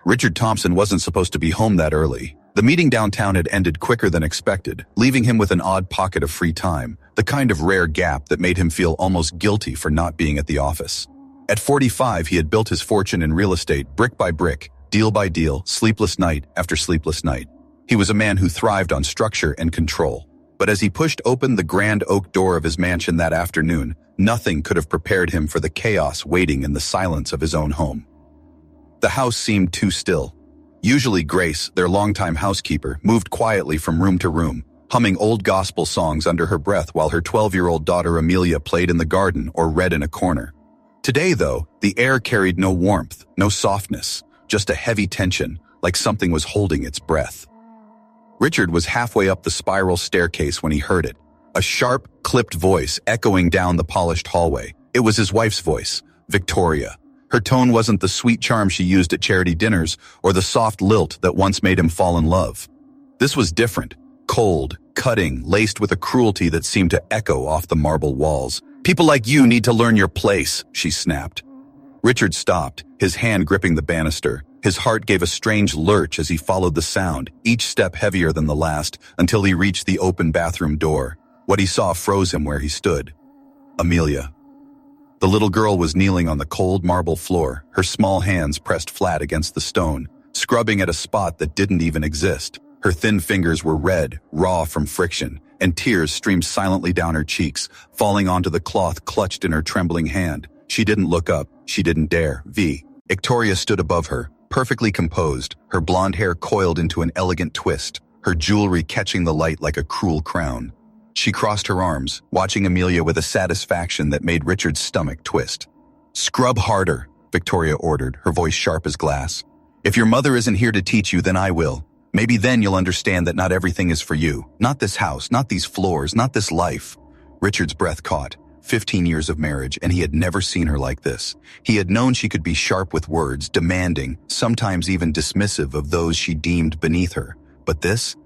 Richard Thompson wasn't supposed to be home that early. The meeting downtown had ended quicker than expected, leaving him with an odd pocket of free time, the kind of rare gap that made him feel almost guilty for not being at the office. At 45, he had built his fortune in real estate brick by brick, deal by deal, sleepless night after sleepless night. He was a man who thrived on structure and control. But as he pushed open the grand oak door of his mansion that afternoon, nothing could have prepared him for the chaos waiting in the silence of his own home. The house seemed too still. Usually Grace, their longtime housekeeper, moved quietly from room to room, humming old gospel songs under her breath while her 12-year-old daughter Amelia played in the garden or read in a corner. Today, though, the air carried no warmth, no softness, just a heavy tension, like something was holding its breath. Richard was halfway up the spiral staircase when he heard it, a sharp, clipped voice echoing down the polished hallway. It was his wife's voice, Victoria. Her tone wasn't the sweet charm she used at charity dinners or the soft lilt that once made him fall in love. This was different, cold, cutting, laced with a cruelty that seemed to echo off the marble walls. "People like you need to learn your place," she snapped. Richard stopped, his hand gripping the banister. His heart gave a strange lurch as he followed the sound, each step heavier than the last, until he reached the open bathroom door. What he saw froze him where he stood. Amelia. The little girl was kneeling on the cold marble floor, her small hands pressed flat against the stone, scrubbing at a spot that didn't even exist. Her thin fingers were red, raw from friction, and tears streamed silently down her cheeks, falling onto the cloth clutched in her trembling hand. She didn't look up. She didn't dare. Victoria stood above her, perfectly composed, her blonde hair coiled into an elegant twist, her jewelry catching the light like a cruel crown. She crossed her arms, watching Amelia with a satisfaction that made Richard's stomach twist. "Scrub harder," Victoria ordered, her voice sharp as glass. "If your mother isn't here to teach you, then I will. Maybe then you'll understand that not everything is for you. Not this house, not these floors, not this life." Richard's breath caught. 15 years of marriage, and he had never seen her like this. He had known she could be sharp with words, demanding, sometimes even dismissive of those she deemed beneath her. But this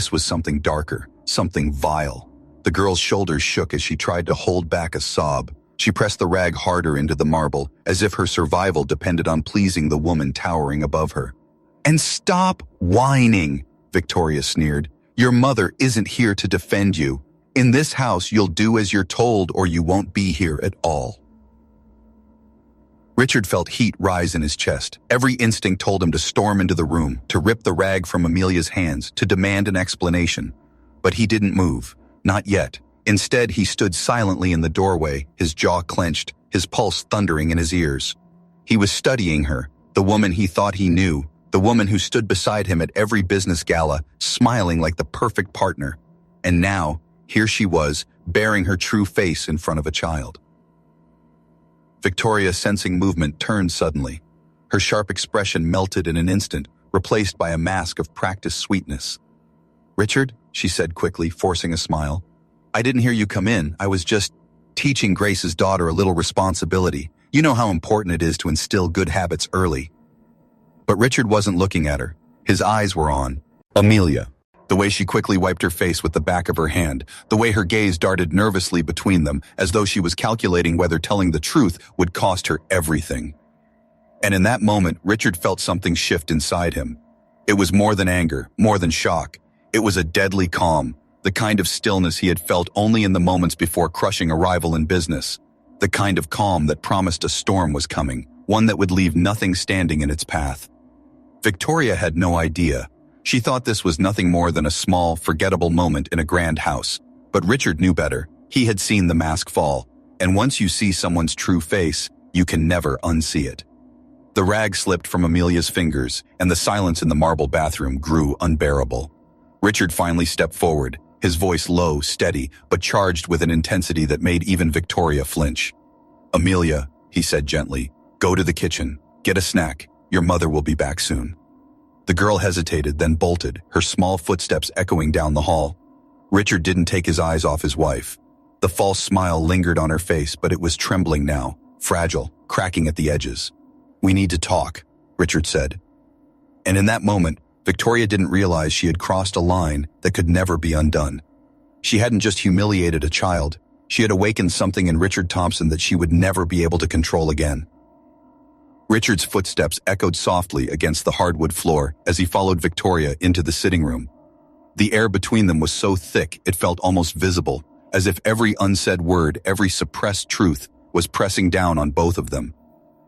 was something darker, something vile. The girl's shoulders shook as she tried to hold back a sob. She pressed the rag harder into the marble, as if her survival depended on pleasing the woman towering above her. "And stop whining," Victoria sneered. "Your mother isn't here to defend you. In this house, you'll do as you're told or you won't be here at all." Richard felt heat rise in his chest. Every instinct told him to storm into the room, to rip the rag from Amelia's hands, to demand an explanation. But he didn't move. Not yet. Instead, he stood silently in the doorway, his jaw clenched, his pulse thundering in his ears. He was studying her, the woman he thought he knew, the woman who stood beside him at every business gala, smiling like the perfect partner. And now, here she was, bearing her true face in front of a child. Victoria, sensing movement, turned suddenly. Her sharp expression melted in an instant, replaced by a mask of practiced sweetness. "Richard," she said quickly, forcing a smile. "I didn't hear you come in. I was just teaching Grace's daughter a little responsibility. You know how important it is to instill good habits early." But Richard wasn't looking at her. His eyes were on Amelia. The way she quickly wiped her face with the back of her hand, the way her gaze darted nervously between them, as though she was calculating whether telling the truth would cost her everything. And in that moment, Richard felt something shift inside him. It was more than anger, more than shock. It was a deadly calm, the kind of stillness he had felt only in the moments before crushing a rival in business. The kind of calm that promised a storm was coming, one that would leave nothing standing in its path. Victoria had no idea. She thought this was nothing more than a small, forgettable moment in a grand house. But Richard knew better. He had seen the mask fall, and once you see someone's true face, you can never unsee it. The rag slipped from Amelia's fingers, and the silence in the marble bathroom grew unbearable. Richard finally stepped forward, his voice low, steady, but charged with an intensity that made even Victoria flinch. "Amelia," he said gently, "go to the kitchen. Get a snack. Your mother will be back soon." The girl hesitated, then bolted, her small footsteps echoing down the hall. Richard didn't take his eyes off his wife. The false smile lingered on her face, but it was trembling now, fragile, cracking at the edges. "We need to talk," Richard said. And in that moment, Victoria didn't realize she had crossed a line that could never be undone. She hadn't just humiliated a child, she had awakened something in Richard Thompson that she would never be able to control again. Richard's footsteps echoed softly against the hardwood floor as he followed Victoria into the sitting room. The air between them was so thick it felt almost visible, as if every unsaid word, every suppressed truth, was pressing down on both of them.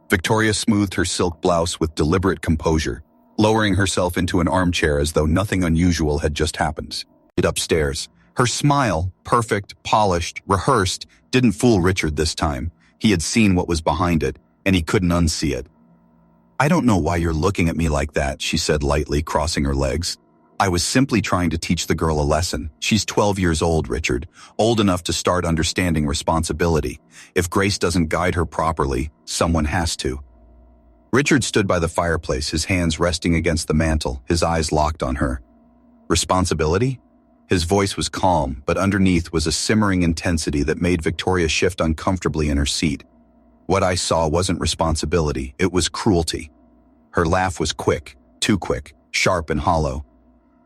Victoria smoothed her silk blouse with deliberate composure, lowering herself into an armchair as though nothing unusual had just happened. Upstairs, her smile, perfect, polished, rehearsed, didn't fool Richard this time. He had seen what was behind it, and he couldn't unsee it. "I don't know why you're looking at me like that," she said lightly, crossing her legs. "I was simply trying to teach the girl a lesson. She's 12 years old, Richard, old enough to start understanding responsibility. If Grace doesn't guide her properly, someone has to." Richard stood by the fireplace, his hands resting against the mantel, his eyes locked on her. Responsibility? His voice was calm, but underneath was a simmering intensity that made Victoria shift uncomfortably in her seat. What I saw wasn't responsibility, it was cruelty. Her laugh was quick, too quick, sharp and hollow.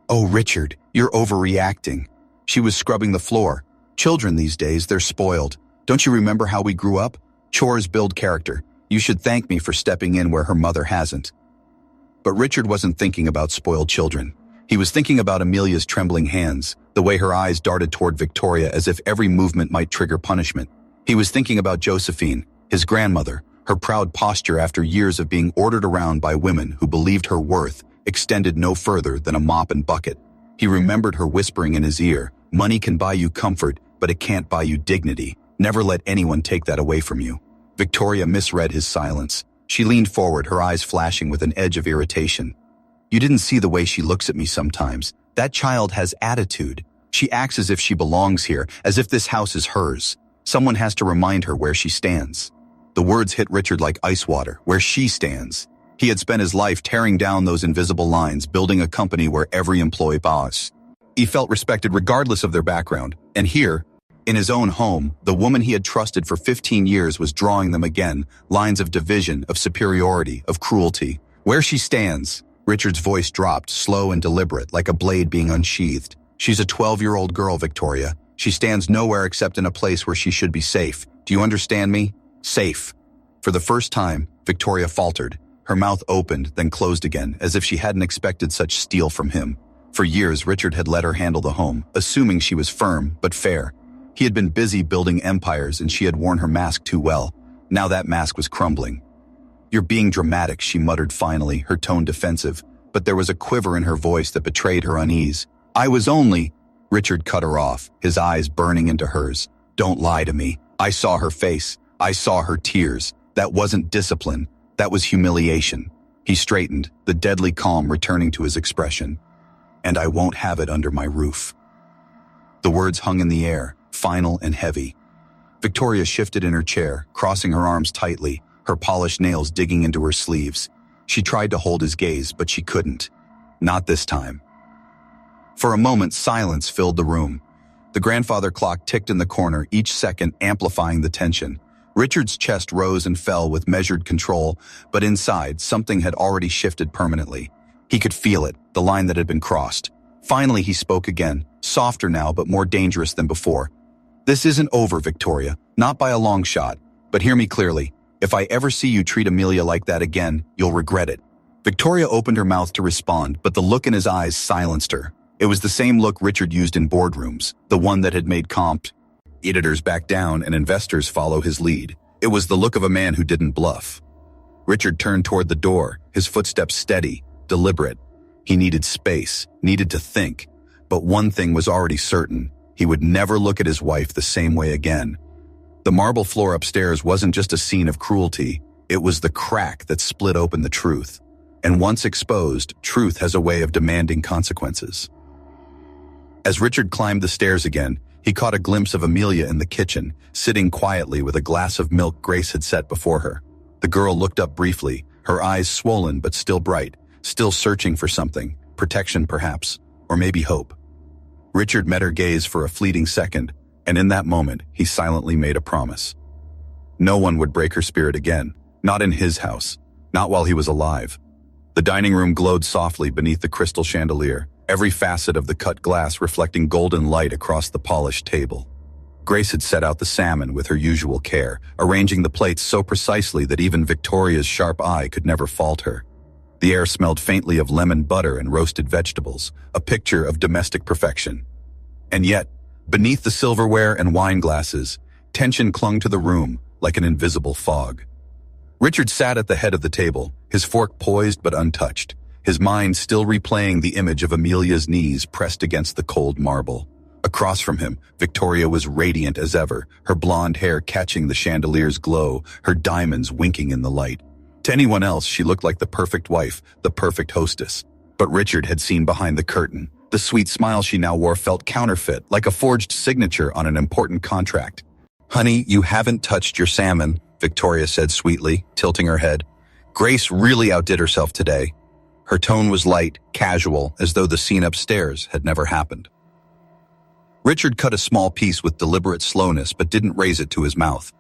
"Oh, Richard, you're overreacting." She was scrubbing the floor. "Children these days, they're spoiled. Don't you remember how we grew up? Chores build character. You should thank me for stepping in where her mother hasn't." But Richard wasn't thinking about spoiled children. He was thinking about Amelia's trembling hands, the way her eyes darted toward Victoria as if every movement might trigger punishment. He was thinking about Josephine, his grandmother, her proud posture after years of being ordered around by women who believed her worth extended no further than a mop and bucket. He remembered her whispering in his ear, "Money can buy you comfort, but it can't buy you dignity. Never let anyone take that away from you." Victoria misread his silence. She leaned forward, her eyes flashing with an edge of irritation. "You didn't see the way she looks at me sometimes. That child has attitude. She acts as if she belongs here, as if this house is hers. Someone has to remind her where she stands." The words hit Richard like ice water, where she stands. He had spent his life tearing down those invisible lines, building a company where every employee boss. He felt respected regardless of their background, and here, in his own home, the woman he had trusted for 15 years was drawing them again, lines of division, of superiority, of cruelty. "Where she stands," Richard's voice dropped, slow and deliberate, like a blade being unsheathed. "She's a 12-year-old girl, Victoria. She stands nowhere except in a place where she should be safe. Do you understand me? Safe." For the first time, Victoria faltered. Her mouth opened, then closed again, as if she hadn't expected such steel from him. For years, Richard had let her handle the home, assuming she was firm, but fair. He had been busy building empires, and she had worn her mask too well. Now that mask was crumbling. "You're being dramatic," she muttered finally, her tone defensive, but there was a quiver in her voice that betrayed her unease. "I was only—" Richard cut her off, his eyes burning into hers. "Don't lie to me. I saw her face. I saw her tears. That wasn't discipline. That was humiliation." He straightened, the deadly calm returning to his expression. "And I won't have it under my roof." The words hung in the air, final and heavy. Victoria shifted in her chair, crossing her arms tightly, her polished nails digging into her sleeves. She tried to hold his gaze, but she couldn't. Not this time. For a moment, silence filled the room. The grandfather clock ticked in the corner, each second amplifying the tension. Richard's chest rose and fell with measured control, but inside, something had already shifted permanently. He could feel it, the line that had been crossed. Finally, he spoke again, softer now but more dangerous than before. "This isn't over, Victoria, not by a long shot. But hear me clearly. If I ever see you treat Amelia like that again, you'll regret it." Victoria opened her mouth to respond, but the look in his eyes silenced her. It was the same look Richard used in boardrooms, the one that had made editors back down and investors follow his lead. It was the look of a man who didn't bluff. Richard turned toward the door, his footsteps steady, deliberate. He needed space, needed to think. But one thing was already certain. He would never look at his wife the same way again. The marble floor upstairs wasn't just a scene of cruelty. It was the crack that split open the truth. And once exposed, truth has a way of demanding consequences. As Richard climbed the stairs again, he caught a glimpse of Amelia in the kitchen, sitting quietly with a glass of milk Grace had set before her. The girl looked up briefly, her eyes swollen but still bright, still searching for something, protection perhaps, or maybe hope. Richard met her gaze for a fleeting second, and in that moment, he silently made a promise. No one would break her spirit again, not in his house, not while he was alive. The dining room glowed softly beneath the crystal chandelier, every facet of the cut glass reflecting golden light across the polished table. Grace had set out the salmon with her usual care, arranging the plates so precisely that even Victoria's sharp eye could never fault her. The air smelled faintly of lemon butter and roasted vegetables, a picture of domestic perfection. And yet, beneath the silverware and wine glasses, tension clung to the room like an invisible fog. Richard sat at the head of the table, his fork poised but untouched, his mind still replaying the image of Amelia's knees pressed against the cold marble. Across from him, Victoria was radiant as ever, her blonde hair catching the chandelier's glow, her diamonds winking in the light. To anyone else, she looked like the perfect wife, the perfect hostess. But Richard had seen behind the curtain. The sweet smile she now wore felt counterfeit, like a forged signature on an important contract. "Honey, you haven't touched your salmon," Victoria said sweetly, tilting her head. Grace really outdid herself today. Her tone was light, casual, as though the scene upstairs had never happened. Richard cut a small piece with deliberate slowness but didn't raise it to his mouth.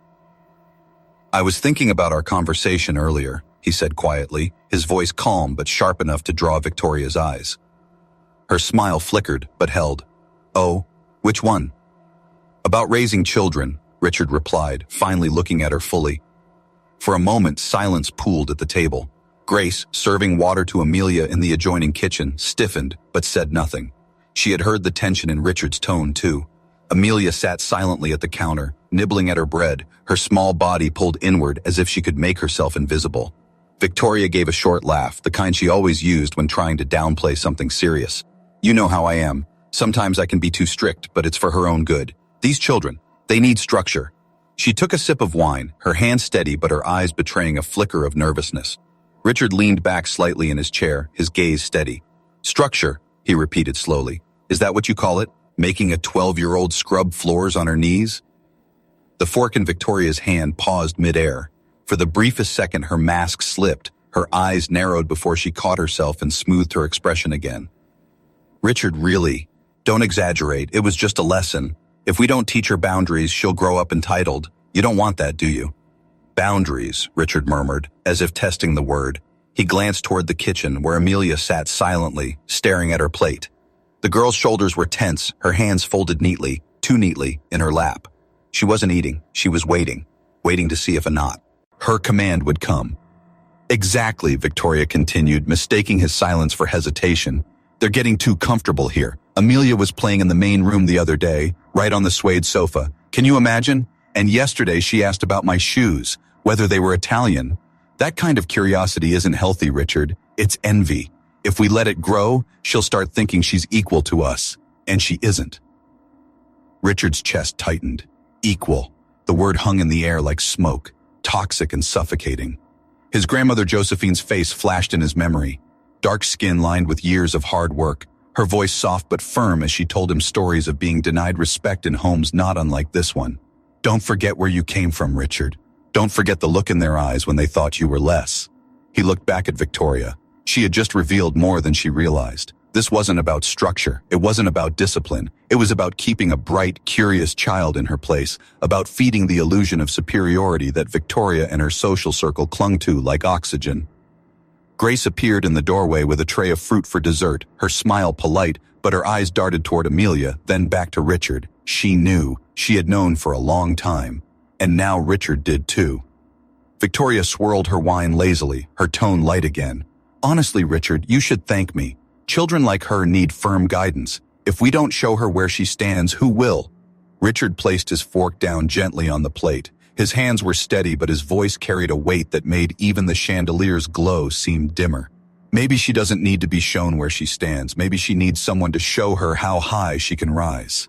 "I was thinking about our conversation earlier," he said quietly, his voice calm but sharp enough to draw Victoria's eyes. Her smile flickered but held. "Oh, which one?" "About raising children," Richard replied, finally looking at her fully. For a moment, silence pooled at the table. Grace, serving water to Amelia in the adjoining kitchen, stiffened but said nothing. She had heard the tension in Richard's tone, too. Amelia sat silently at the counter, nibbling at her bread, her small body pulled inward as if she could make herself invisible. Victoria gave a short laugh, the kind she always used when trying to downplay something serious. "You know how I am. Sometimes I can be too strict, but it's for her own good. These children, they need structure." She took a sip of wine, her hand steady but her eyes betraying a flicker of nervousness. Richard leaned back slightly in his chair, his gaze steady. "Structure," he repeated slowly. "Is that what you call it? Making a 12-year-old scrub floors on her knees?" The fork in Victoria's hand paused midair. For the briefest second, her mask slipped, her eyes narrowed before she caught herself and smoothed her expression again. "Richard, really? Don't exaggerate. It was just a lesson. If we don't teach her boundaries, she'll grow up entitled. You don't want that, do you?" "Boundaries," Richard murmured, as if testing the word. He glanced toward the kitchen, where Amelia sat silently, staring at her plate. The girl's shoulders were tense, her hands folded neatly, too neatly, in her lap. She wasn't eating, she was waiting to see if her command would come. "Exactly," Victoria continued, mistaking his silence for hesitation. "They're getting too comfortable here. Amelia was playing in the main room the other day, right on the suede sofa. Can you imagine? And yesterday she asked about my shoes, whether they were Italian. That kind of curiosity isn't healthy, Richard. It's envy. If we let it grow, she'll start thinking she's equal to us, and she isn't." Richard's chest tightened. Equal. The word hung in the air like smoke, toxic and suffocating. His grandmother Josephine's face flashed in his memory. Dark skin lined with years of hard work, her voice soft but firm as she told him stories of being denied respect in homes not unlike this one. "Don't forget where you came from, Richard. Don't forget the look in their eyes when they thought you were less." He looked back at Victoria. She had just revealed more than she realized. This wasn't about structure. It wasn't about discipline. It was about keeping a bright, curious child in her place, about feeding the illusion of superiority that Victoria and her social circle clung to like oxygen. Grace appeared in the doorway with a tray of fruit for dessert, her smile polite, but her eyes darted toward Amelia, then back to Richard. She knew. She had known for a long time. And now Richard did too. Victoria swirled her wine lazily, her tone light again. "Honestly, Richard, you should thank me. Children like her need firm guidance. If we don't show her where she stands, who will?" Richard placed his fork down gently on the plate. His hands were steady, but his voice carried a weight that made even the chandelier's glow seem dimmer. "Maybe she doesn't need to be shown where she stands. Maybe she needs someone to show her how high she can rise."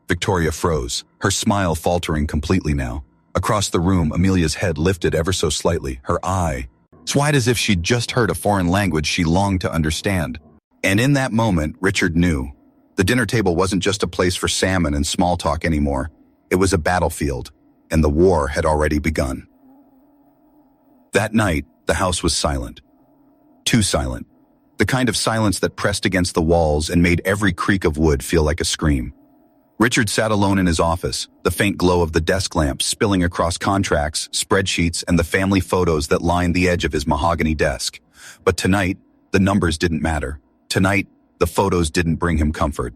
Victoria froze, her smile faltering completely now. Across the room, Amelia's head lifted ever so slightly, her eye wide as if she'd just heard a foreign language she longed to understand. And in that moment, Richard knew. The dinner table wasn't just a place for salmon and small talk anymore. It was a battlefield, and the war had already begun. That night, the house was silent. Too silent. The kind of silence that pressed against the walls and made every creak of wood feel like a scream. Richard sat alone in his office, the faint glow of the desk lamp spilling across contracts, spreadsheets, and the family photos that lined the edge of his mahogany desk. But tonight, the numbers didn't matter. Tonight, the photos didn't bring him comfort.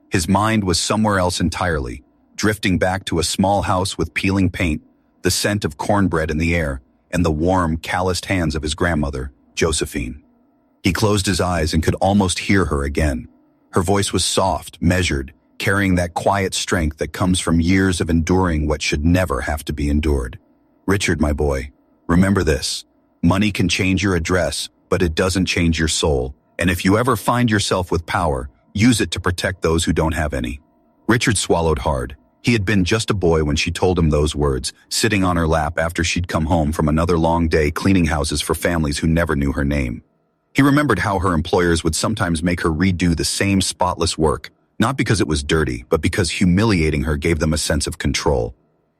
His mind was somewhere else entirely. drifting back to a small house with peeling paint, the scent of cornbread in the air, and the warm, calloused hands of his grandmother, Josephine. He closed his eyes and could almost hear her again. Her voice was soft, measured, carrying that quiet strength that comes from years of enduring what should never have to be endured. Richard, my boy, remember this. Money can change your address, but it doesn't change your soul. And if you ever find yourself with power, use it to protect those who don't have any. Richard swallowed hard. He had been just a boy when she told him those words, sitting on her lap after she'd come home from another long day cleaning houses for families who never knew her name. He remembered how her employers would sometimes make her redo the same spotless work, not because it was dirty, but because humiliating her gave them a sense of control.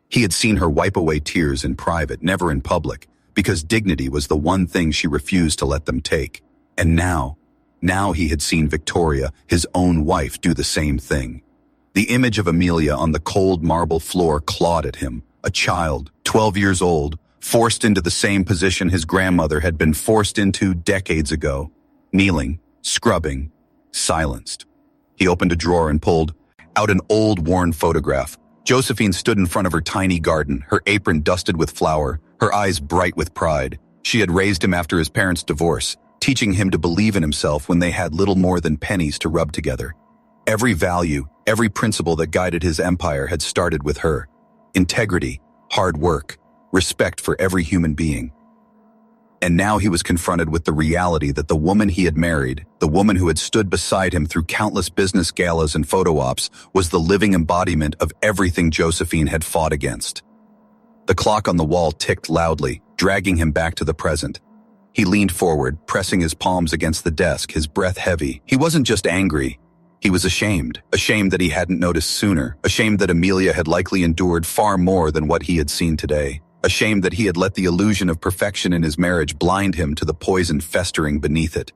He had seen her wipe away tears in private, never in public, because dignity was the one thing she refused to let them take. And now he had seen Victoria, his own wife, do the same thing. The image of Amelia on the cold marble floor clawed at him, a child, 12 years old, forced into the same position his grandmother had been forced into decades ago, kneeling, scrubbing, silenced. He opened a drawer and pulled out an old, worn photograph. Josephine stood in front of her tiny garden, her apron dusted with flour, her eyes bright with pride. She had raised him after his parents' divorce, teaching him to believe in himself when they had little more than pennies to rub together. Every value, every principle that guided his empire had started with her. Integrity, hard work, respect for every human being. And now he was confronted with the reality that the woman he had married, the woman who had stood beside him through countless business galas and photo ops, was the living embodiment of everything Josephine had fought against. The clock on the wall ticked loudly, dragging him back to the present. He leaned forward, pressing his palms against the desk, his breath heavy. He wasn't just angry. He was ashamed that he hadn't noticed sooner, ashamed that Amelia had likely endured far more than what he had seen today, ashamed that he had let the illusion of perfection in his marriage blind him to the poison festering beneath it.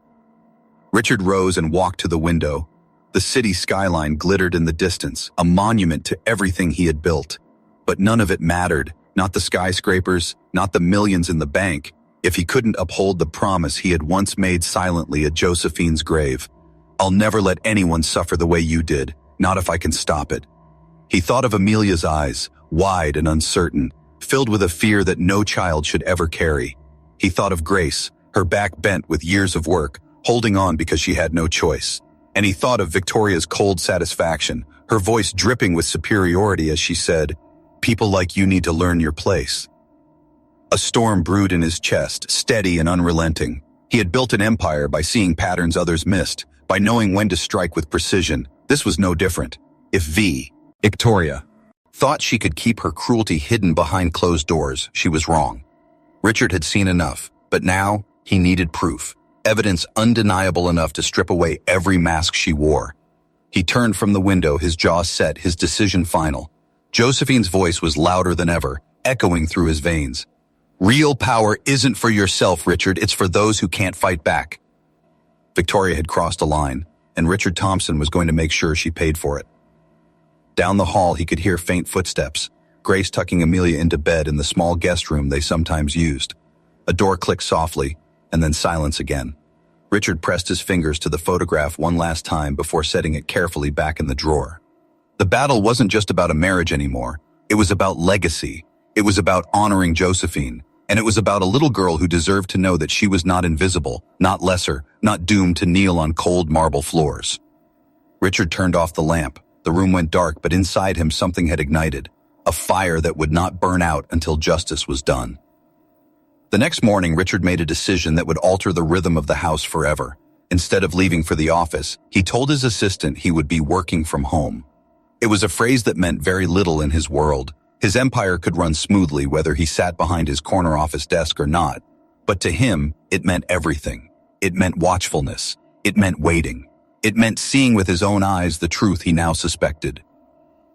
Richard rose and walked to the window. The city skyline glittered in the distance, a monument to everything he had built. But none of it mattered, not the skyscrapers, not the millions in the bank, if he couldn't uphold the promise he had once made silently at Josephine's grave. I'll never let anyone suffer the way you did, not if I can stop it. He thought of Amelia's eyes, wide and uncertain, filled with a fear that no child should ever carry. He thought of Grace, her back bent with years of work, holding on because she had no choice. And he thought of Victoria's cold satisfaction, her voice dripping with superiority as she said, "People like you need to learn your place." A storm brewed in his chest, steady and unrelenting. He had built an empire by seeing patterns others missed, by knowing when to strike with precision. This was no different. If Victoria, thought she could keep her cruelty hidden behind closed doors, she was wrong. Richard had seen enough, but now he needed proof, evidence undeniable enough to strip away every mask she wore. He turned from the window, his jaw set, his decision final. Josephine's voice was louder than ever, echoing through his veins. Real power isn't for yourself, Richard, it's for those who can't fight back. Victoria had crossed a line, and Richard Thompson was going to make sure she paid for it. Down the hall, he could hear faint footsteps, Grace tucking Amelia into bed in the small guest room they sometimes used. A door clicked softly, and then silence again. Richard pressed his fingers to the photograph one last time before setting it carefully back in the drawer. The battle wasn't just about a marriage anymore. It was about legacy. It was about honoring Josephine. And it was about a little girl who deserved to know that she was not invisible, not lesser, not doomed to kneel on cold marble floors. Richard turned off the lamp. The room went dark, but inside him something had ignited, a fire that would not burn out until justice was done. The next morning, Richard made a decision that would alter the rhythm of the house forever. Instead of leaving for the office, he told his assistant he would be working from home. It was a phrase that meant very little in his world. His empire could run smoothly whether he sat behind his corner office desk or not. But to him, it meant everything. It meant watchfulness. It meant waiting. It meant seeing with his own eyes the truth he now suspected.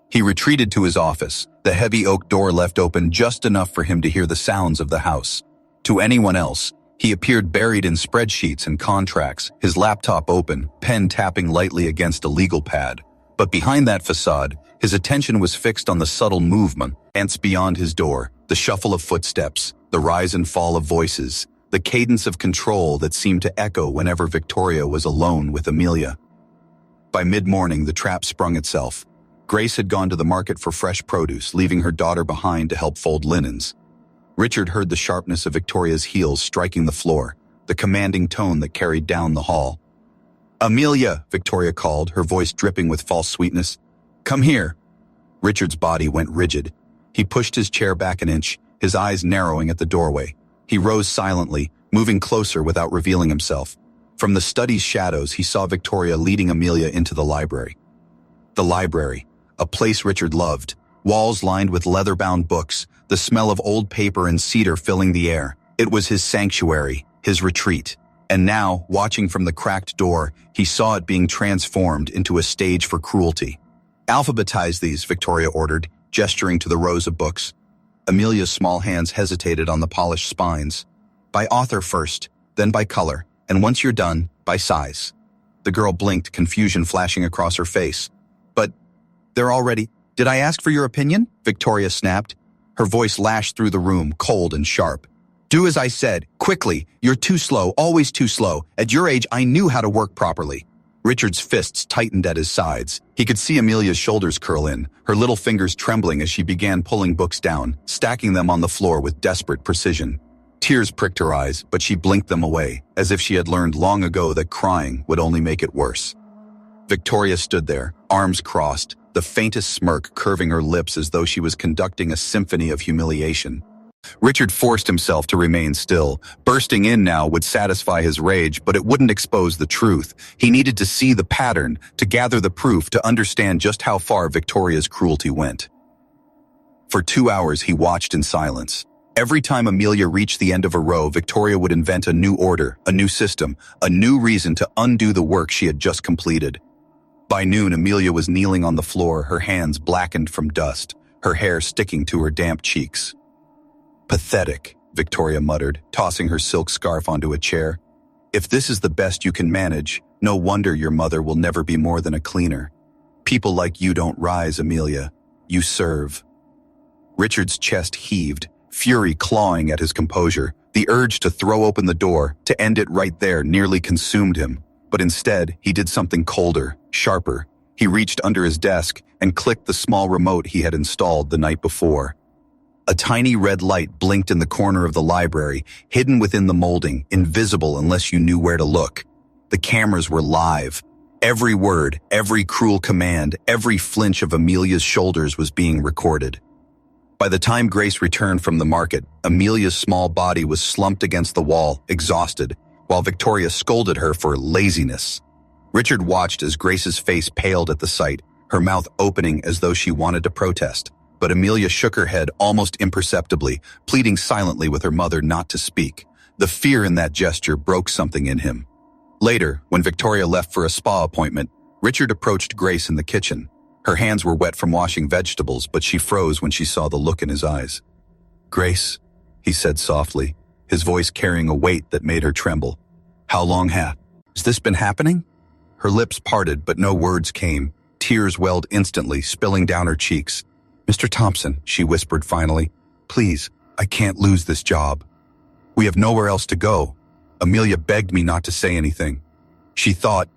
He retreated to his office, the heavy oak door left open just enough for him to hear the sounds of the house. To anyone else, he appeared buried in spreadsheets and contracts, his laptop open, pen tapping lightly against a legal pad. But behind that facade, his attention was fixed on the subtle movement, ants beyond his door, the shuffle of footsteps, the rise and fall of voices, the cadence of control that seemed to echo whenever Victoria was alone with Amelia. By mid-morning, the trap sprung itself. Grace had gone to the market for fresh produce, leaving her daughter behind to help fold linens. Richard heard the sharpness of Victoria's heels striking the floor, the commanding tone that carried down the hall. "Amelia," Victoria called, her voice dripping with false sweetness. "Come here." Richard's body went rigid. He pushed his chair back an inch, his eyes narrowing at the doorway. He rose silently, moving closer without revealing himself. From the study's shadows, he saw Victoria leading Amelia into the library. The library, a place Richard loved, walls lined with leather-bound books, the smell of old paper and cedar filling the air. It was his sanctuary, his retreat. And now, watching from the cracked door, he saw it being transformed into a stage for cruelty. "Alphabetize these," Victoria ordered, gesturing to the rows of books. Amelia's small hands hesitated on the polished spines. "By author first, then by color, and once you're done, by size." The girl blinked, confusion flashing across her face. "But they're already—" "Did I ask for your opinion?" Victoria snapped. Her voice lashed through the room, cold and sharp. "Do as I said, quickly. You're too slow, always too slow. At your age, I knew how to work properly." Richard's fists tightened at his sides. He could see Amelia's shoulders curl in, her little fingers trembling as she began pulling books down, stacking them on the floor with desperate precision. Tears pricked her eyes, but she blinked them away, as if she had learned long ago that crying would only make it worse. Victoria stood there, arms crossed, the faintest smirk curving her lips as though she was conducting a symphony of humiliation. Richard forced himself to remain still. Bursting in now would satisfy his rage, but it wouldn't expose the truth. He needed to see the pattern, to gather the proof, to understand just how far Victoria's cruelty went. For 2 hours he watched in silence. Every time Amelia reached the end of a row, Victoria would invent a new order, a new system, a new reason to undo the work she had just completed. By noon, Amelia was kneeling on the floor, her hands blackened from dust, her hair sticking to her damp cheeks. "Pathetic," Victoria muttered, tossing her silk scarf onto a chair. "If this is the best you can manage, no wonder your mother will never be more than a cleaner. People like you don't rise, Amelia. You serve." Richard's chest heaved, fury clawing at his composure. The urge to throw open the door, to end it right there, nearly consumed him. But instead, he did something colder, sharper. He reached under his desk and clicked the small remote he had installed the night before. A tiny red light blinked in the corner of the library, hidden within the molding, invisible unless you knew where to look. The cameras were live. Every word, every cruel command, every flinch of Amelia's shoulders was being recorded. By the time Grace returned from the market, Amelia's small body was slumped against the wall, exhausted, while Victoria scolded her for laziness. Richard watched as Grace's face paled at the sight, her mouth opening as though she wanted to protest. But Amelia shook her head almost imperceptibly, pleading silently with her mother not to speak. The fear in that gesture broke something in him. Later, when Victoria left for a spa appointment, Richard approached Grace in the kitchen. Her hands were wet from washing vegetables, but she froze when she saw the look in his eyes. "Grace," he said softly, his voice carrying a weight that made her tremble. "How long has this been happening?" Her lips parted, but no words came. Tears welled instantly, spilling down her cheeks. "Mr. Thompson," she whispered finally, "please, I can't lose this job. We have nowhere else to go." Amelia begged me not to say anything. She thought—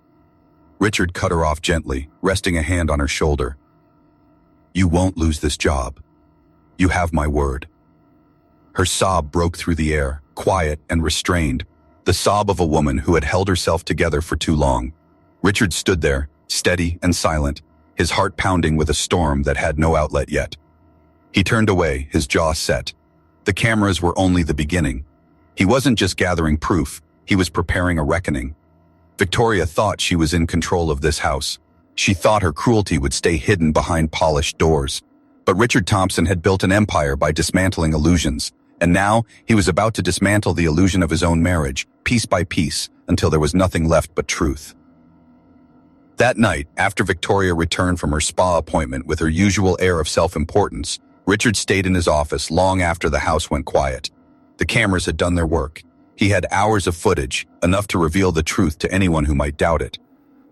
Richard cut her off gently, resting a hand on her shoulder. "You won't lose this job. You have my word." Her sob broke through the air, quiet and restrained, the sob of a woman who had held herself together for too long. Richard stood there, steady and silent, his heart pounding with a storm that had no outlet yet. He turned away, his jaw set. The cameras were only the beginning. He wasn't just gathering proof, he was preparing a reckoning. Victoria thought she was in control of this house. She thought her cruelty would stay hidden behind polished doors. But Richard Thompson had built an empire by dismantling illusions, and now he was about to dismantle the illusion of his own marriage, piece by piece, until there was nothing left but truth. That night, after Victoria returned from her spa appointment with her usual air of self-importance, Richard stayed in his office long after the house went quiet. The cameras had done their work. He had hours of footage, enough to reveal the truth to anyone who might doubt it.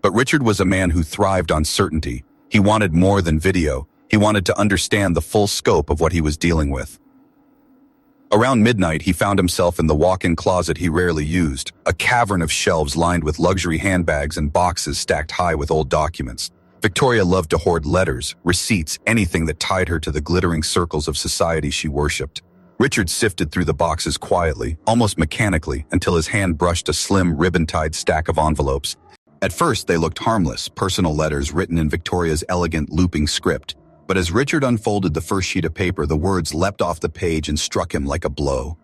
But Richard was a man who thrived on certainty. He wanted more than video. He wanted to understand the full scope of what he was dealing with. Around midnight, he found himself in the walk-in closet he rarely used, a cavern of shelves lined with luxury handbags and boxes stacked high with old documents. Victoria loved to hoard letters, receipts, anything that tied her to the glittering circles of society she worshipped. Richard sifted through the boxes quietly, almost mechanically, until his hand brushed a slim, ribbon-tied stack of envelopes. At first, they looked harmless, personal letters written in Victoria's elegant, looping script. But as Richard unfolded the first sheet of paper, the words leapt off the page and struck him like a blow.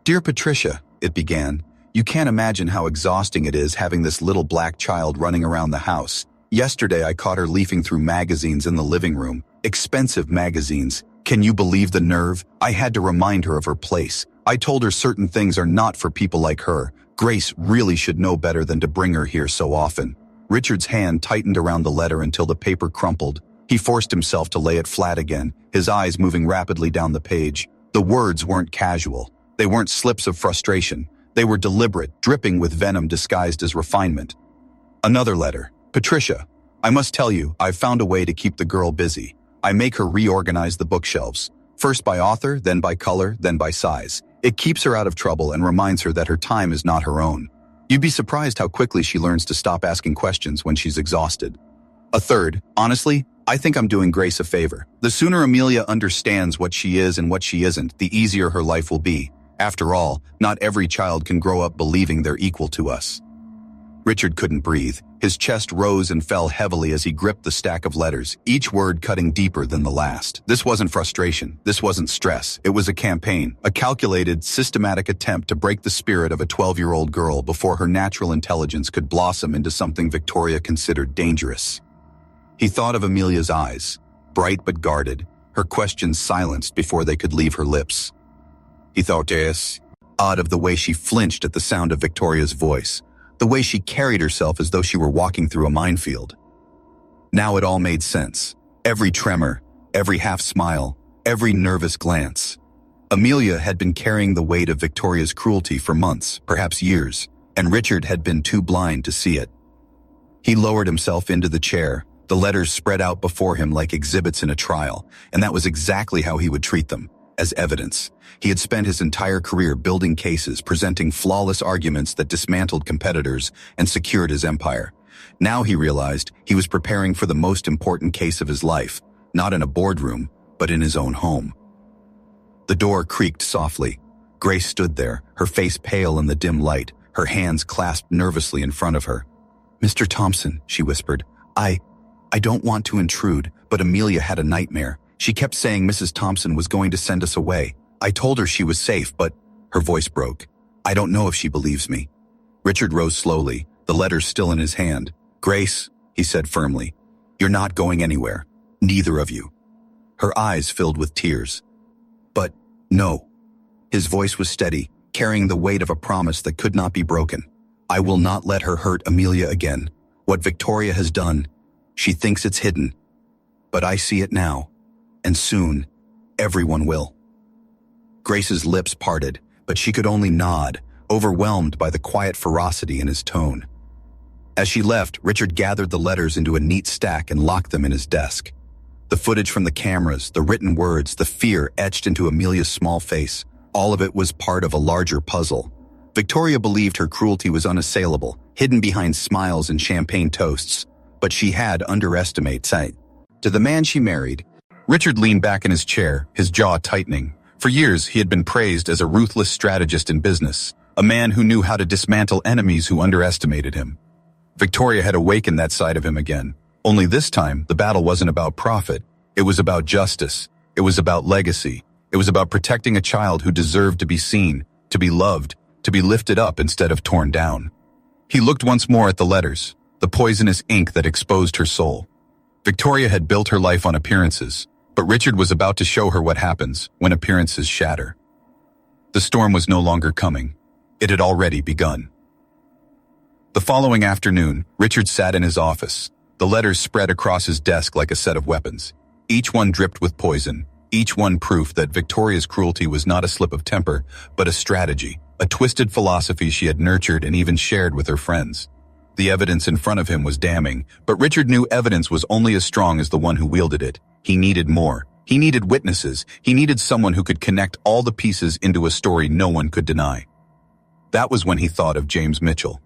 "Dear Patricia," it began, "you can't imagine how exhausting it is having this little black child running around the house. Yesterday, I caught her leafing through magazines in the living room. Expensive magazines. Can you believe the nerve? I had to remind her of her place. I told her certain things are not for people like her. Grace really should know better than to bring her here so often." Richard's hand tightened around the letter until the paper crumpled. He forced himself to lay it flat again, his eyes moving rapidly down the page. The words weren't casual. They weren't slips of frustration. They were deliberate, dripping with venom disguised as refinement. Another letter. "Patricia, I must tell you, I've found a way to keep the girl busy. I make her reorganize the bookshelves. First by author, then by color, then by size. It keeps her out of trouble and reminds her that her time is not her own. You'd be surprised how quickly she learns to stop asking questions when she's exhausted. A third, honestly, I think I'm doing Grace a favor. The sooner Amelia understands what she is and what she isn't, the easier her life will be. After all, not every child can grow up believing they're equal to us." Richard couldn't breathe. His chest rose and fell heavily as he gripped the stack of letters, each word cutting deeper than the last. This wasn't frustration. This wasn't stress. It was a campaign, a calculated, systematic attempt to break the spirit of a 12-year-old girl before her natural intelligence could blossom into something Victoria considered dangerous. He thought of Amelia's eyes, bright but guarded, her questions silenced before they could leave her lips. He thought, yes, odd of the way she flinched at the sound of Victoria's voice, the way she carried herself as though she were walking through a minefield. Now it all made sense. Every tremor, every half-smile, every nervous glance. Amelia had been carrying the weight of Victoria's cruelty for months, perhaps years, and Richard had been too blind to see it. He lowered himself into the chair, the letters spread out before him like exhibits in a trial, and that was exactly how he would treat them, as evidence. He had spent his entire career building cases, presenting flawless arguments that dismantled competitors and secured his empire. Now he realized he was preparing for the most important case of his life, not in a boardroom, but in his own home. The door creaked softly. Grace stood there, her face pale in the dim light, her hands clasped nervously in front of her. "Mr. Thompson," she whispered, I don't want to intrude, but Amelia had a nightmare. She kept saying Mrs. Thompson was going to send us away. I told her she was safe, but..." Her voice broke. "I don't know if she believes me." Richard rose slowly, the letters still in his hand. "Grace," he said firmly, "you're not going anywhere. Neither of you." Her eyes filled with tears. "But, no." His voice was steady, carrying the weight of a promise that could not be broken. "I will not let her hurt Amelia again. What Victoria has done, she thinks it's hidden. But I see it now. And soon, everyone will." Grace's lips parted, but she could only nod, overwhelmed by the quiet ferocity in his tone. As she left, Richard gathered the letters into a neat stack and locked them in his desk. The footage from the cameras, the written words, the fear etched into Amelia's small face, all of it was part of a larger puzzle. Victoria believed her cruelty was unassailable, hidden behind smiles and champagne toasts, but she had underestimated sight. To the man she married, Richard leaned back in his chair, his jaw tightening. For years, he had been praised as a ruthless strategist in business, a man who knew how to dismantle enemies who underestimated him. Victoria had awakened that side of him again. Only this time, the battle wasn't about profit. It was about justice. It was about legacy. It was about protecting a child who deserved to be seen, to be loved, to be lifted up instead of torn down. He looked once more at the letters, the poisonous ink that exposed her soul. Victoria had built her life on appearances, but Richard was about to show her what happens when appearances shatter. The storm was no longer coming. It had already begun. The following afternoon, Richard sat in his office, the letters spread across his desk like a set of weapons. Each one dripped with poison, each one proof that Victoria's cruelty was not a slip of temper, but a strategy, a twisted philosophy she had nurtured and even shared with her friends. The evidence in front of him was damning, but Richard knew evidence was only as strong as the one who wielded it. He needed more. He needed witnesses. He needed someone who could connect all the pieces into a story no one could deny. That was when he thought of James Mitchell.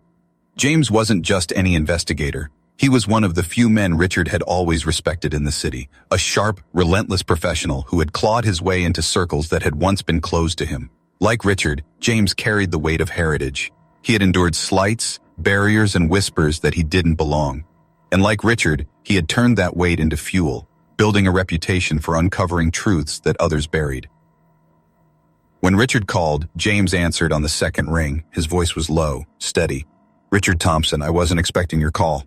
James wasn't just any investigator. He was one of the few men Richard had always respected in the city, a sharp, relentless professional who had clawed his way into circles that had once been closed to him. Like Richard, James carried the weight of heritage. He had endured slights, barriers, and whispers that he didn't belong. And like Richard, he had turned that weight into fuel, building a reputation for uncovering truths that others buried. When Richard called, James answered on the second ring. His voice was low, steady. "Richard Thompson, I wasn't expecting your call."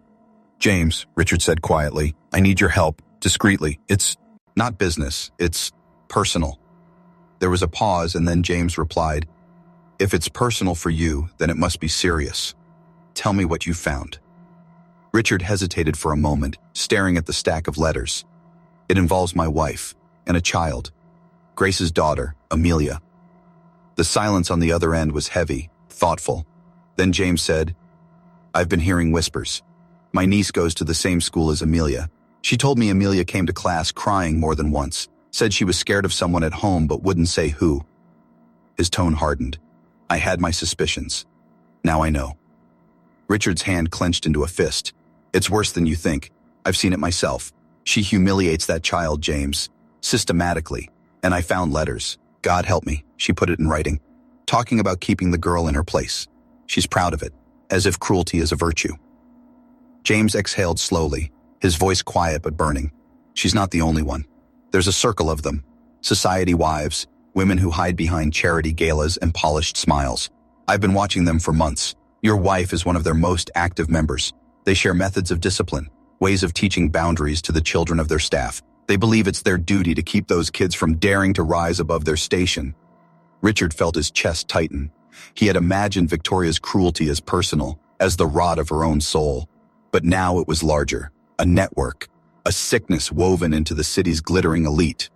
"James," Richard said quietly, "I need your help, discreetly. It's not business, it's personal." There was a pause, and then James replied, "If it's personal for you, then it must be serious. Tell me what you found." Richard hesitated for a moment, staring at the stack of letters. "It involves my wife and a child, Grace's daughter, Amelia." The silence on the other end was heavy, thoughtful. Then James said, "I've been hearing whispers. My niece goes to the same school as Amelia. She told me Amelia came to class crying more than once, said she was scared of someone at home but wouldn't say who." His tone hardened. "I had my suspicions. Now I know." Richard's hand clenched into a fist. "It's worse than you think. I've seen it myself. She humiliates that child, James, systematically. And I found letters. God help me, she put it in writing, talking about keeping the girl in her place. She's proud of it, as if cruelty is a virtue." James exhaled slowly, his voice quiet but burning. "She's not the only one. There's a circle of them. Society wives, women who hide behind charity galas and polished smiles. I've been watching them for months. Your wife is one of their most active members. They share methods of discipline, ways of teaching boundaries to the children of their staff. They believe it's their duty to keep those kids from daring to rise above their station." Richard felt his chest tighten. He had imagined Victoria's cruelty as personal, as the rot of her own soul. But now it was larger, a network, a sickness woven into the city's glittering elite.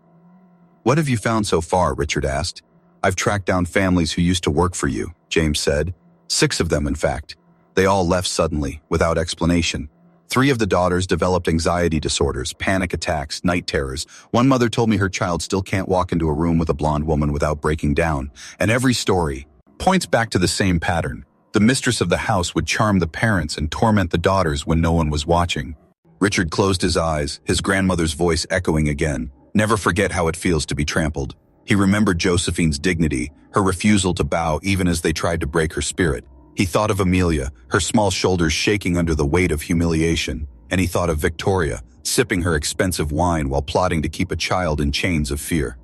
"What have you found so far?" Richard asked. "I've tracked down families who used to work for you," James said. 6 of them, in fact. They all left suddenly, without explanation. 3 of the daughters developed anxiety disorders, panic attacks, night terrors. One mother told me her child still can't walk into a room with a blonde woman without breaking down. And every story points back to the same pattern. The mistress of the house would charm the parents and torment the daughters when no one was watching. Richard closed his eyes, his grandmother's voice echoing again. "Never forget how it feels to be trampled." He remembered Josephine's dignity, her refusal to bow even as they tried to break her spirit. He thought of Amelia, her small shoulders shaking under the weight of humiliation, and he thought of Victoria, sipping her expensive wine while plotting to keep a child in chains of fear.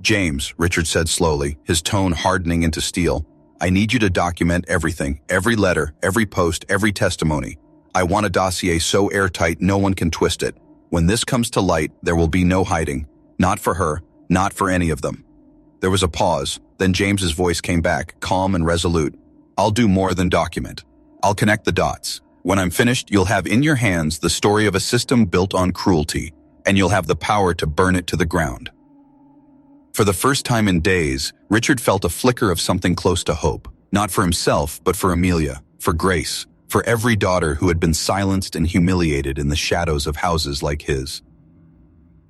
"James," Richard said slowly, his tone hardening into steel, "I need you to document everything, every letter, every post, every testimony. I want a dossier so airtight no one can twist it. When this comes to light, there will be no hiding. Not for her, not for any of them." There was a pause, then James's voice came back, calm and resolute. "I'll do more than document. I'll connect the dots. When I'm finished, you'll have in your hands the story of a system built on cruelty, and you'll have the power to burn it to the ground." For the first time in days, Richard felt a flicker of something close to hope, not for himself, but for Amelia, for Grace, for every daughter who had been silenced and humiliated in the shadows of houses like his.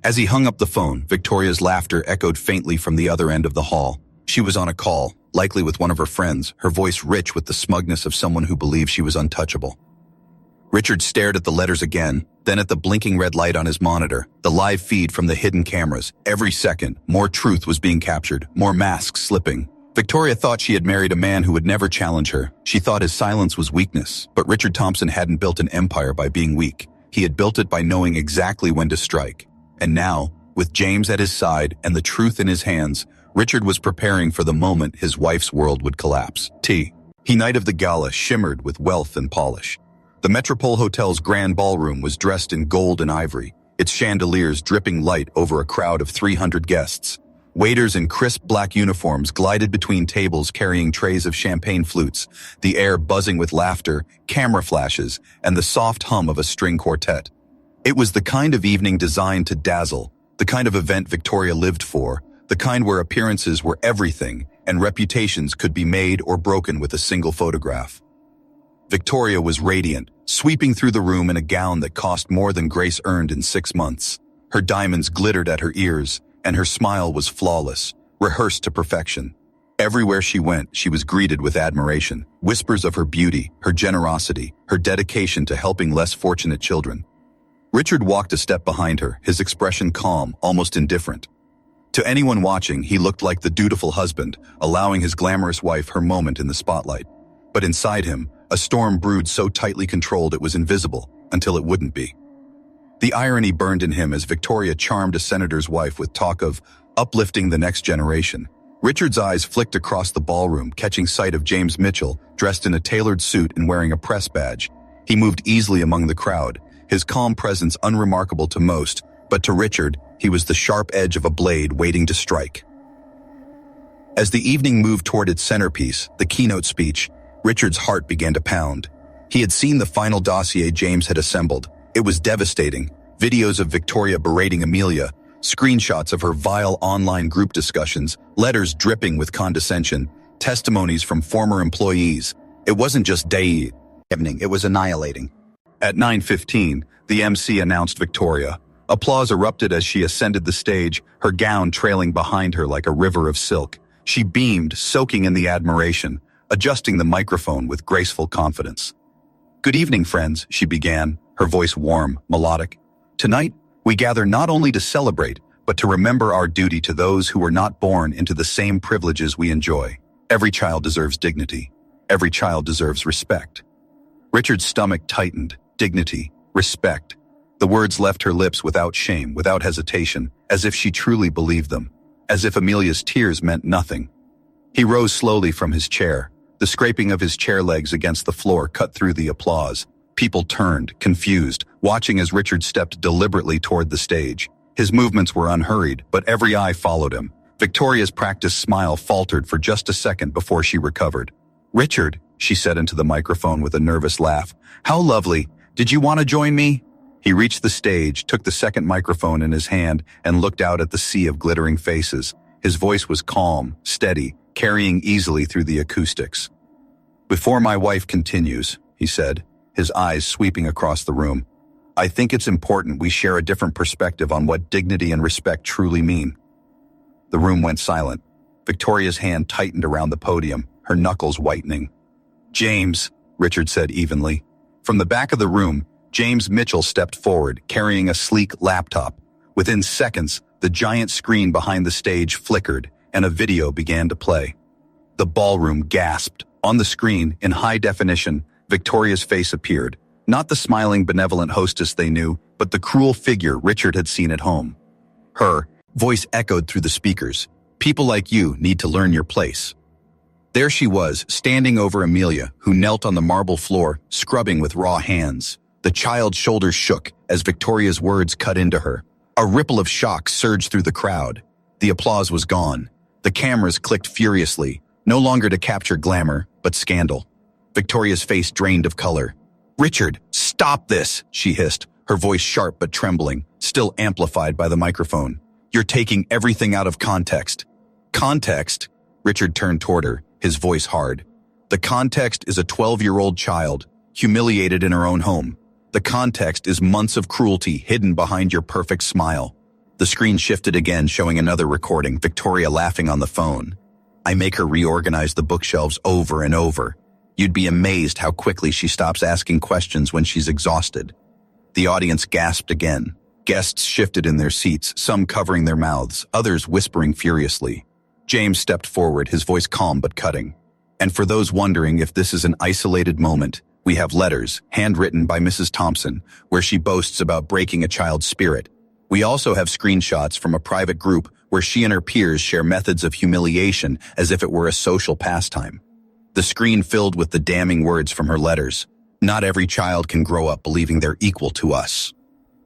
As he hung up the phone, Victoria's laughter echoed faintly from the other end of the hall. She was on a call, likely with one of her friends, her voice rich with the smugness of someone who believed she was untouchable. Richard stared at the letters again, then at the blinking red light on his monitor, the live feed from the hidden cameras. Every second, more truth was being captured, more masks slipping. Victoria thought she had married a man who would never challenge her. She thought his silence was weakness, but Richard Thompson hadn't built an empire by being weak. He had built it by knowing exactly when to strike. And now, with James at his side and the truth in his hands, Richard was preparing for the moment his wife's world would collapse. The night of the gala shimmered with wealth and polish. The Metropole Hotel's grand ballroom was dressed in gold and ivory, its chandeliers dripping light over a crowd of 300 guests. Waiters in crisp black uniforms glided between tables carrying trays of champagne flutes, the air buzzing with laughter, camera flashes, and the soft hum of a string quartet. It was the kind of evening designed to dazzle, the kind of event Victoria lived for, the kind where appearances were everything and reputations could be made or broken with a single photograph. Victoria was radiant, sweeping through the room in a gown that cost more than Grace earned in 6 months. Her diamonds glittered at her ears, and her smile was flawless, rehearsed to perfection. Everywhere she went, she was greeted with admiration, whispers of her beauty, her generosity, her dedication to helping less fortunate children. Richard walked a step behind her, his expression calm, almost indifferent. To anyone watching, he looked like the dutiful husband, allowing his glamorous wife her moment in the spotlight. But inside him, a storm brewed so tightly controlled it was invisible, until it wouldn't be. The irony burned in him as Victoria charmed a senator's wife with talk of uplifting the next generation. Richard's eyes flicked across the ballroom, catching sight of James Mitchell, dressed in a tailored suit and wearing a press badge. He moved easily among the crowd, his calm presence unremarkable to most, but to Richard, he was the sharp edge of a blade waiting to strike. As the evening moved toward its centerpiece, the keynote speech, Richard's heart began to pound. He had seen the final dossier James had assembled. It was devastating. Videos of Victoria berating Amelia, screenshots of her vile online group discussions, letters dripping with condescension, testimonies from former employees. It wasn't just day evening, it was annihilating. At 9:15, the MC announced Victoria. Applause erupted as she ascended the stage, her gown trailing behind her like a river of silk. She beamed, soaking in the admiration, adjusting the microphone with graceful confidence. "Good evening, friends," she began, her voice warm, melodic. "Tonight, we gather not only to celebrate, but to remember our duty to those who were not born into the same privileges we enjoy. Every child deserves dignity. Every child deserves respect." Richard's stomach tightened. Dignity, respect. The words left her lips without shame, without hesitation, as if she truly believed them, as if Amelia's tears meant nothing. He rose slowly from his chair. The scraping of his chair legs against the floor cut through the applause. People turned, confused, watching as Richard stepped deliberately toward the stage. His movements were unhurried, but every eye followed him. Victoria's practiced smile faltered for just a second before she recovered. "Richard," she said into the microphone with a nervous laugh, "how lovely. Did you want to join me?" He reached the stage, took the second microphone in his hand, and looked out at the sea of glittering faces. His voice was calm, steady, carrying easily through the acoustics. "Before my wife continues," he said, his eyes sweeping across the room, "I think it's important we share a different perspective on what dignity and respect truly mean." The room went silent. Victoria's hand tightened around the podium, her knuckles whitening. "James," Richard said evenly. From the back of the room, James Mitchell stepped forward, carrying a sleek laptop. Within seconds, the giant screen behind the stage flickered, and a video began to play. The ballroom gasped. On the screen, in high definition, Victoria's face appeared. Not the smiling, benevolent hostess they knew, but the cruel figure Richard had seen at home. Her voice echoed through the speakers. "People like you need to learn your place." There she was, standing over Amelia, who knelt on the marble floor, scrubbing with raw hands. The child's shoulders shook as Victoria's words cut into her. A ripple of shock surged through the crowd. The applause was gone. The cameras clicked furiously, no longer to capture glamour, but scandal. Victoria's face drained of color. "Richard, stop this," she hissed, her voice sharp but trembling, still amplified by the microphone. "You're taking everything out of context." "Context?" Richard turned toward her, his voice hard. "The context is a 12-year-old child, humiliated in her own home. The context is months of cruelty hidden behind your perfect smile." The screen shifted again, showing another recording, Victoria laughing on the phone. "I make her reorganize the bookshelves over and over. You'd be amazed how quickly she stops asking questions when she's exhausted." The audience gasped again. Guests shifted in their seats, some covering their mouths, others whispering furiously. James stepped forward, his voice calm but cutting. "And for those wondering if this is an isolated moment, we have letters, handwritten by Mrs. Thompson, where she boasts about breaking a child's spirit. We also have screenshots from a private group where she and her peers share methods of humiliation as if it were a social pastime." The screen filled with the damning words from her letters. "Not every child can grow up believing they're equal to us."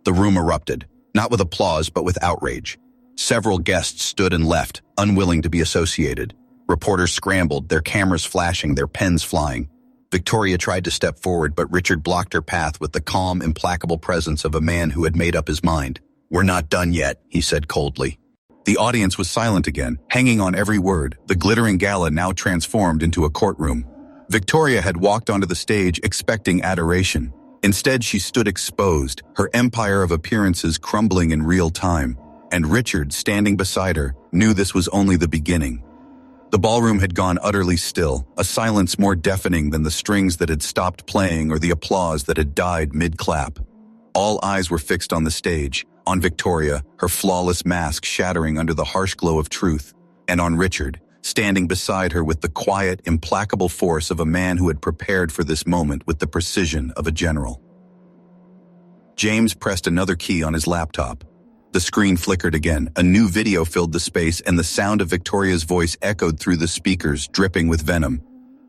The room erupted, not with applause but with outrage. Several guests stood and left, unwilling to be associated. Reporters scrambled, their cameras flashing, their pens flying. Victoria tried to step forward, but Richard blocked her path with the calm, implacable presence of a man who had made up his mind. "We're not done yet," he said coldly. The audience was silent again, hanging on every word, the glittering gala now transformed into a courtroom. Victoria had walked onto the stage expecting adoration. Instead, she stood exposed, her empire of appearances crumbling in real time. And Richard, standing beside her, knew this was only the beginning. The ballroom had gone utterly still, a silence more deafening than the strings that had stopped playing or the applause that had died mid-clap. All eyes were fixed on the stage, on Victoria, her flawless mask shattering under the harsh glow of truth, and on Richard, standing beside her with the quiet, implacable force of a man who had prepared for this moment with the precision of a general. James pressed another key on his laptop. The screen flickered again, a new video filled the space, and the sound of Victoria's voice echoed through the speakers, dripping with venom.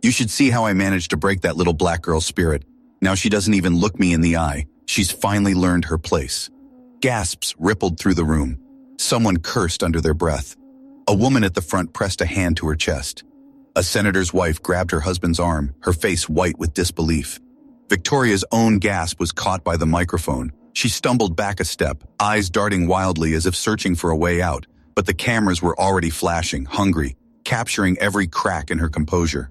"You should see how I managed to break that little black girl's spirit. Now she doesn't even look me in the eye. She's finally learned her place." Gasps rippled through the room. Someone cursed under their breath. A woman at the front pressed a hand to her chest. A senator's wife grabbed her husband's arm, her face white with disbelief. Victoria's own gasp was caught by the microphone. She stumbled back a step, eyes darting wildly as if searching for a way out, but the cameras were already flashing, hungry, capturing every crack in her composure.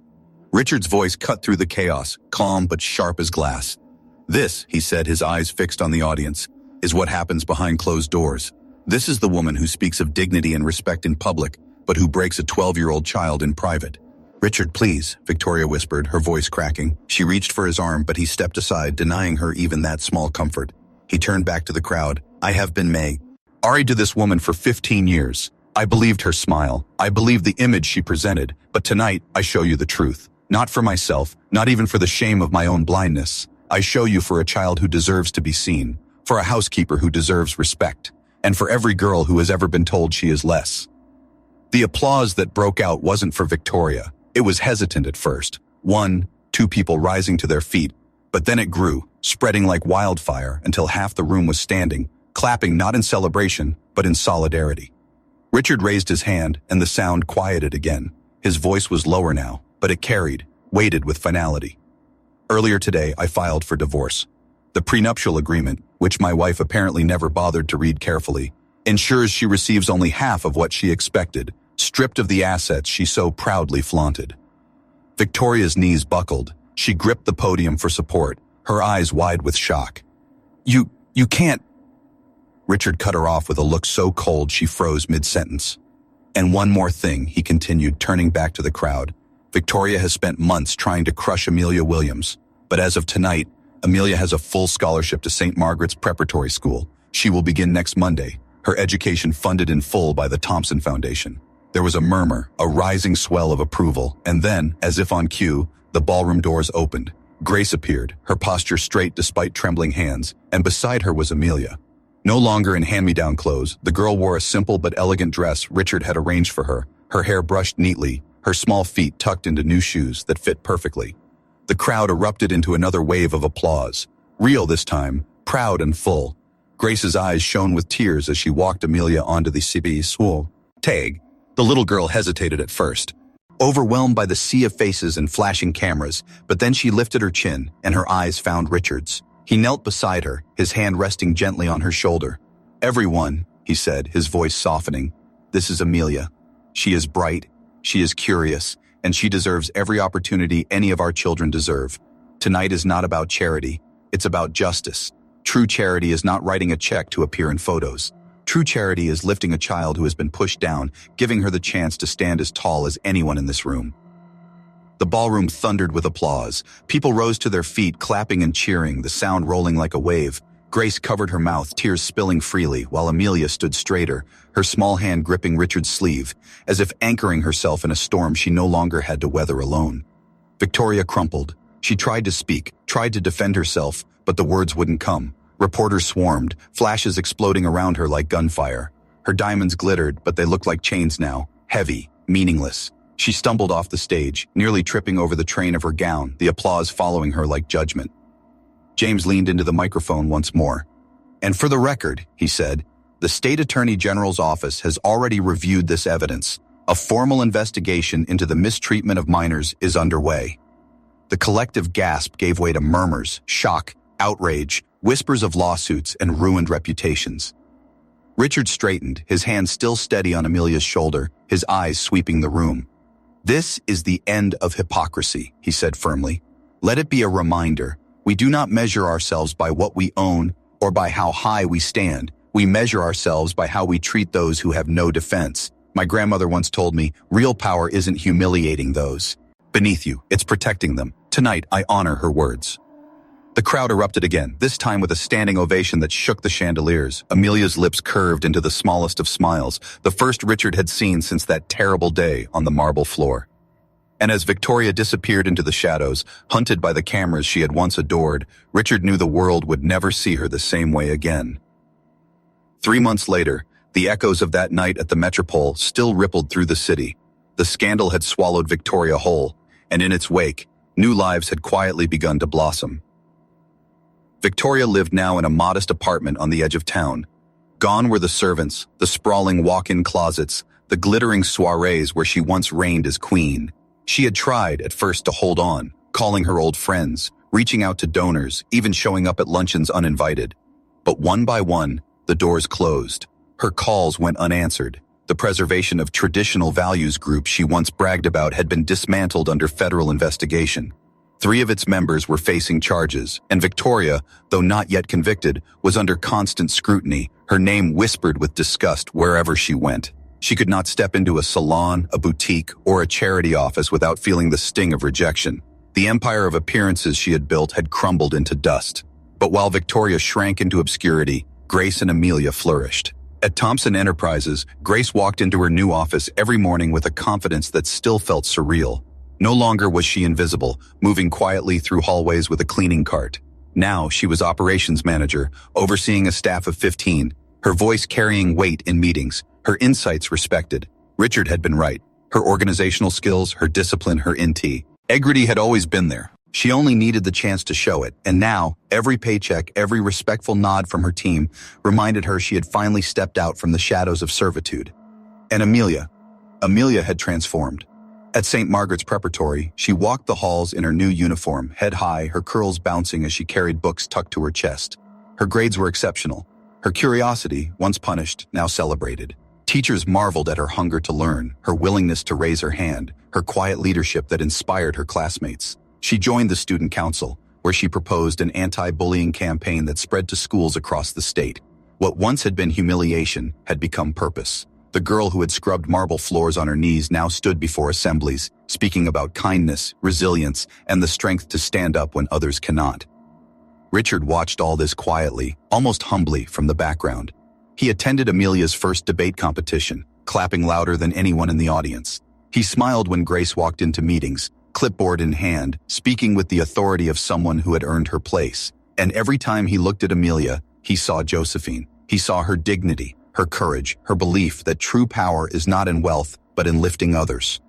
Richard's voice cut through the chaos, calm but sharp as glass. "This," he said, his eyes fixed on the audience, "is what happens behind closed doors. This is the woman who speaks of dignity and respect in public, but who breaks a 12-year-old child in private." "Richard, please," Victoria whispered, her voice cracking. She reached for his arm, but he stepped aside, denying her even that small comfort. He turned back to the crowd. "I have been married to this woman for 15 years. I believed her smile. I believed the image she presented. But tonight, I show you the truth. Not for myself, not even for the shame of my own blindness. I show you for a child who deserves to be seen, for a housekeeper who deserves respect, and for every girl who has ever been told she is less." The applause that broke out wasn't for Victoria. It was hesitant at first. 1, 2 people rising to their feet. But then it grew, spreading like wildfire until half the room was standing, clapping not in celebration, but in solidarity. Richard raised his hand, and the sound quieted again. His voice was lower now, but it carried, weighted with finality. "Earlier today, I filed for divorce. The prenuptial agreement, which my wife apparently never bothered to read carefully, ensures she receives only half of what she expected, stripped of the assets she so proudly flaunted." Victoria's knees buckled. She gripped the podium for support, her eyes wide with shock. You can't." Richard cut her off with a look so cold she froze mid-sentence. "And one more thing," he continued, turning back to the crowd. "Victoria has spent months trying to crush Amelia Williams, but as of tonight, Amelia has a full scholarship to St. Margaret's Preparatory School. She will begin next Monday, her education funded in full by the Thompson Foundation." There was a murmur, a rising swell of approval, and then, as if on cue, the ballroom doors opened. Grace appeared, her posture straight despite trembling hands, and beside her was Amelia. No longer in hand-me-down clothes, the girl wore a simple but elegant dress Richard had arranged for her hair brushed neatly, her small feet tucked into new shoes that fit perfectly. The crowd erupted into another wave of applause. Real this time, proud and full. Grace's eyes shone with tears as she walked Amelia onto the CB school tag. The little girl hesitated at first, overwhelmed by the sea of faces and flashing cameras, but then she lifted her chin, and her eyes found Richard's. He knelt beside her, his hand resting gently on her shoulder. "Everyone," he said, his voice softening, "this is Amelia. She is bright, she is curious, and she deserves every opportunity any of our children deserve. Tonight is not about charity, it's about justice. True charity is not writing a check to appear in photos. True charity is lifting a child who has been pushed down, giving her the chance to stand as tall as anyone in this room." The ballroom thundered with applause. People rose to their feet, clapping and cheering, the sound rolling like a wave. Grace covered her mouth, tears spilling freely, while Amelia stood straighter, her small hand gripping Richard's sleeve, as if anchoring herself in a storm she no longer had to weather alone. Victoria crumpled. She tried to speak, tried to defend herself, but the words wouldn't come. Reporters swarmed, flashes exploding around her like gunfire. Her diamonds glittered, but they looked like chains now, heavy, meaningless. She stumbled off the stage, nearly tripping over the train of her gown, the applause following her like judgment. James leaned into the microphone once more. "And for the record," he said, "the State Attorney General's office has already reviewed this evidence. A formal investigation into the mistreatment of minors is underway." The collective gasp gave way to murmurs, shock, outrage, whispers of lawsuits and ruined reputations. Richard straightened, his hand still steady on Amelia's shoulder, his eyes sweeping the room. "This is the end of hypocrisy," he said firmly. "Let it be a reminder. We do not measure ourselves by what we own or by how high we stand. We measure ourselves by how we treat those who have no defense. My grandmother once told me, real power isn't humiliating those beneath you, it's protecting them. Tonight, I honor her words. The crowd erupted again, this time with a standing ovation that shook the chandeliers. Amelia's lips curved into the smallest of smiles, the first Richard had seen since that terrible day on the marble floor. And as Victoria disappeared into the shadows, hunted by the cameras she had once adored, Richard knew the world would never see her the same way again. 3 months later, the echoes of that night at the Metropole still rippled through the city. The scandal had swallowed Victoria whole, and in its wake, new lives had quietly begun to blossom. Victoria lived now in a modest apartment on the edge of town. Gone were the servants, the sprawling walk-in closets, the glittering soirees where she once reigned as queen. She had tried, at first, to hold on, calling her old friends, reaching out to donors, even showing up at luncheons uninvited. But one by one, the doors closed. Her calls went unanswered. The preservation of traditional values group she once bragged about had been dismantled under federal investigation. 3 of its members were facing charges, and Victoria, though not yet convicted, was under constant scrutiny, her name whispered with disgust wherever she went. She could not step into a salon, a boutique, or a charity office without feeling the sting of rejection. The empire of appearances she had built had crumbled into dust. But while Victoria shrank into obscurity, Grace and Amelia flourished. At Thompson Enterprises, Grace walked into her new office every morning with a confidence that still felt surreal. No longer was she invisible, moving quietly through hallways with a cleaning cart. Now she was operations manager, overseeing a staff of 15, her voice carrying weight in meetings, her insights respected. Richard had been right. Her organizational skills, her discipline, her integrity had always been there. She only needed the chance to show it, and now, every paycheck, every respectful nod from her team reminded her she had finally stepped out from the shadows of servitude. And Amelia had transformed. At St. Margaret's Preparatory, she walked the halls in her new uniform, head high, her curls bouncing as she carried books tucked to her chest. Her grades were exceptional. Her curiosity, once punished, now celebrated. Teachers marveled at her hunger to learn, her willingness to raise her hand, her quiet leadership that inspired her classmates. She joined the student council, where she proposed an anti-bullying campaign that spread to schools across the state. What once had been humiliation had become purpose. The girl who had scrubbed marble floors on her knees now stood before assemblies, speaking about kindness, resilience, and the strength to stand up when others cannot. Richard watched all this quietly, almost humbly, from the background. He attended Amelia's first debate competition, clapping louder than anyone in the audience. He smiled when Grace walked into meetings, clipboard in hand, speaking with the authority of someone who had earned her place. And every time he looked at Amelia, he saw Josephine. He saw her dignity, her courage, her belief that true power is not in wealth, but in lifting others.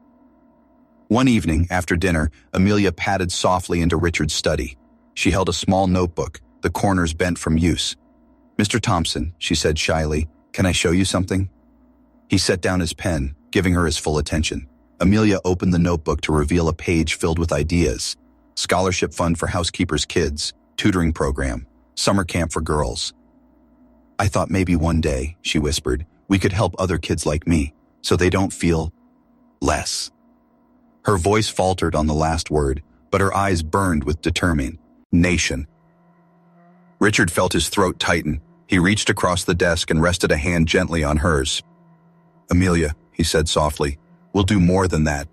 One evening, after dinner, Amelia padded softly into Richard's study. She held a small notebook, the corners bent from use. "Mr. Thompson," she said shyly, "can I show you something?" He set down his pen, giving her his full attention. Amelia opened the notebook to reveal a page filled with ideas. Scholarship fund for housekeepers' kids, tutoring program, summer camp for girls. "I thought maybe one day," she whispered, "we could help other kids like me, so they don't feel less." Her voice faltered on the last word, but her eyes burned with determination. Richard felt his throat tighten. He reached across the desk and rested a hand gently on hers. "Amelia," he said softly, "we'll do more than that.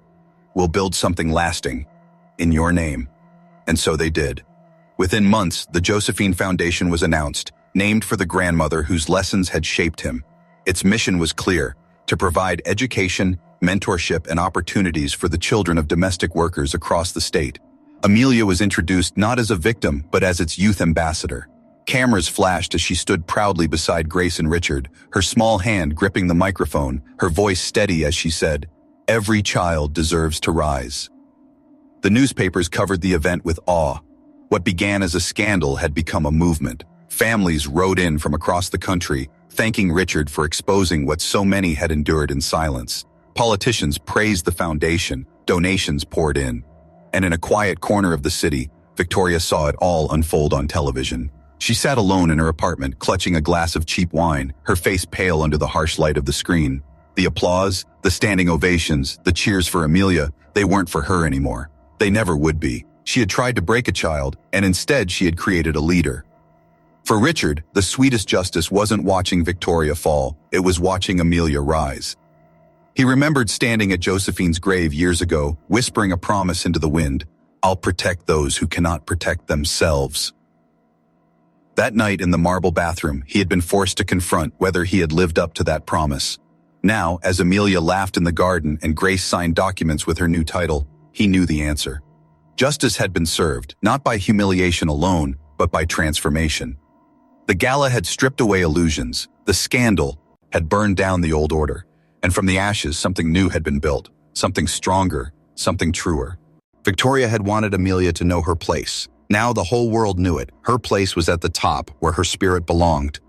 We'll build something lasting, in your name." And so they did. Within months, the Josephine Foundation was announced, named for the grandmother whose lessons had shaped him. Its mission was clear: to provide education, mentorship, and opportunities for the children of domestic workers across the state. Amelia was introduced not as a victim, but as its youth ambassador. Cameras flashed as she stood proudly beside Grace and Richard, her small hand gripping the microphone, her voice steady as she said, "Every child deserves to rise." The newspapers covered the event with awe. What began as a scandal had become a movement. Families rode in from across the country, thanking Richard for exposing what so many had endured in silence. Politicians praised the foundation, donations poured in. And in a quiet corner of the city, Victoria saw it all unfold on television. She sat alone in her apartment, clutching a glass of cheap wine, her face pale under the harsh light of the screen. The applause, the standing ovations, the cheers for Amelia, they weren't for her anymore. They never would be. She had tried to break a child, and instead she had created a leader. For Richard, the sweetest justice wasn't watching Victoria fall, it was watching Amelia rise. He remembered standing at Josephine's grave years ago, whispering a promise into the wind, "I'll protect those who cannot protect themselves." That night in the marble bathroom, he had been forced to confront whether he had lived up to that promise. Now, as Amelia laughed in the garden and Grace signed documents with her new title, he knew the answer. Justice had been served, not by humiliation alone, but by transformation. The gala had stripped away illusions, the scandal had burned down the old order, and from the ashes something new had been built, something stronger, something truer. Victoria had wanted Amelia to know her place. Now the whole world knew it. Her place was at the top, where her spirit belonged.